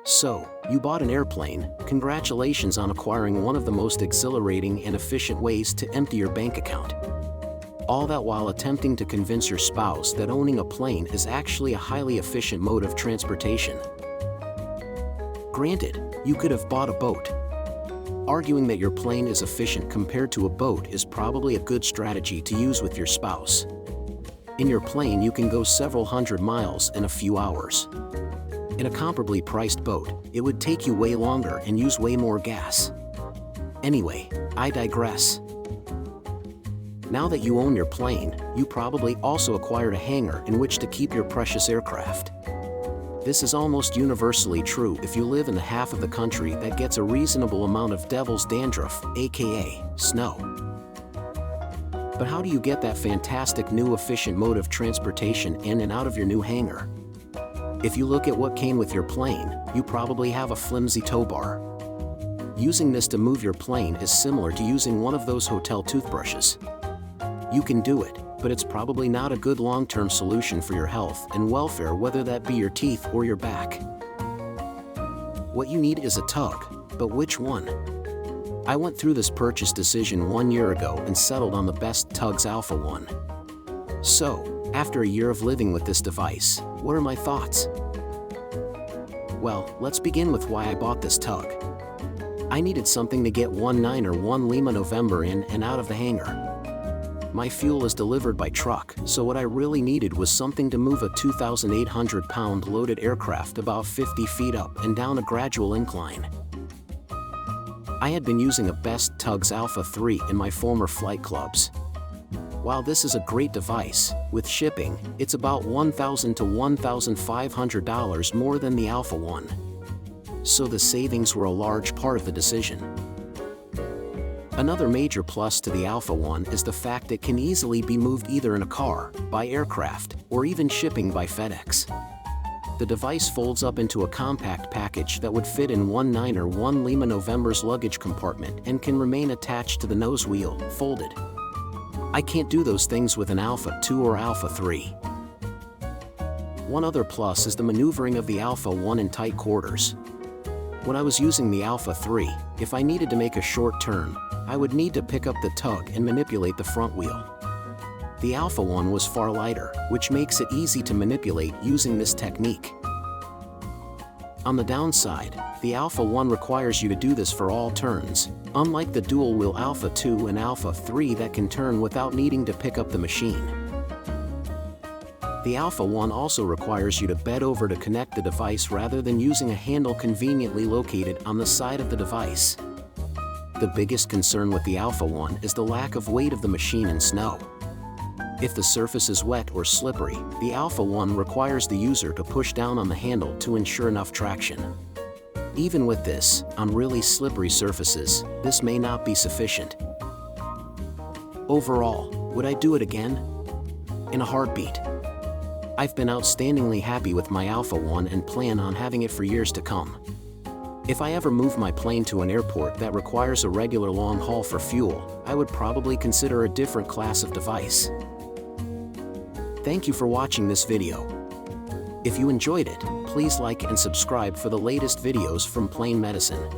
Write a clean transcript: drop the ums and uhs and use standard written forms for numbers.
So, you bought an airplane. Congratulations on acquiring one of the most exhilarating and efficient ways to empty your bank account. All that while attempting to convince your spouse that owning a plane is actually a highly efficient mode of transportation. Granted, you could have bought a boat. Arguing that your plane is efficient compared to a boat is probably a good strategy to use with your spouse. In your plane, you can go several hundred miles in a few hours. In a comparably priced boat, it would take you way longer and use way more gas. Anyway, I digress. Now that you own your plane, you probably also acquired a hangar in which to keep your precious aircraft. This is almost universally true if you live in the half of the country that gets a reasonable amount of devil's dandruff, aka snow. But how do you get that fantastic new efficient mode of transportation in and out of your new hangar? If you look at what came with your plane, you probably have a flimsy tow bar. Using this to move your plane is similar to using one of those hotel toothbrushes. You can do it, but it's probably not a good long-term solution for your health and welfare, whether that be your teeth or your back. What you need is a tug, but which one? I went through this purchase decision 1 year ago and settled on the BestTugs Alpha one. So, after a year of living with this device, what are my thoughts? Well, let's begin with why I bought this tug. I needed something to get 19 or 1 Lima November in and out of the hangar. My fuel is delivered by truck, so what I really needed was something to move a 2,800-pound loaded aircraft about 50 feet up and down a gradual incline. I had been using a BestTugs Alpha 3 in my former flight clubs. While this is a great device, with shipping, it's about $1,000 to $1,500 more than the Alpha one. So the savings were a large part of the decision. Another major plus to the Alpha one is the fact it can easily be moved either in a car, by aircraft, or even shipping by FedEx. The device folds up into a compact package that would fit in 19 or 1 Lima November's luggage compartment and can remain attached to the nose wheel, folded. I can't do those things with an Alpha 2 or Alpha 3. One other plus is the maneuvering of the Alpha 1 in tight quarters. When I was using the Alpha 3, if I needed to make a short turn, I would need to pick up the tug and manipulate the front wheel. The Alpha 1 was far lighter, which makes it easy to manipulate using this technique. On the downside, the Alpha 1 requires you to do this for all turns, unlike the dual-wheel Alpha 2 and Alpha 3 that can turn without needing to pick up the machine. The Alpha 1 also requires you to bend over to connect the device rather than using a handle conveniently located on the side of the device. The biggest concern with the Alpha 1 is the lack of weight of the machine in snow. If the surface is wet or slippery, the Alpha 1 requires the user to push down on the handle to ensure enough traction. Even with this, on really slippery surfaces, this may not be sufficient. Overall, would I do it again? In a heartbeat. I've been outstandingly happy with my Alpha 1 and plan on having it for years to come. If I ever move my plane to an airport that requires a regular long haul for fuel, I would probably consider a different class of device. Thank you for watching this video. If you enjoyed it, please like and subscribe for the latest videos from Plane Medicine.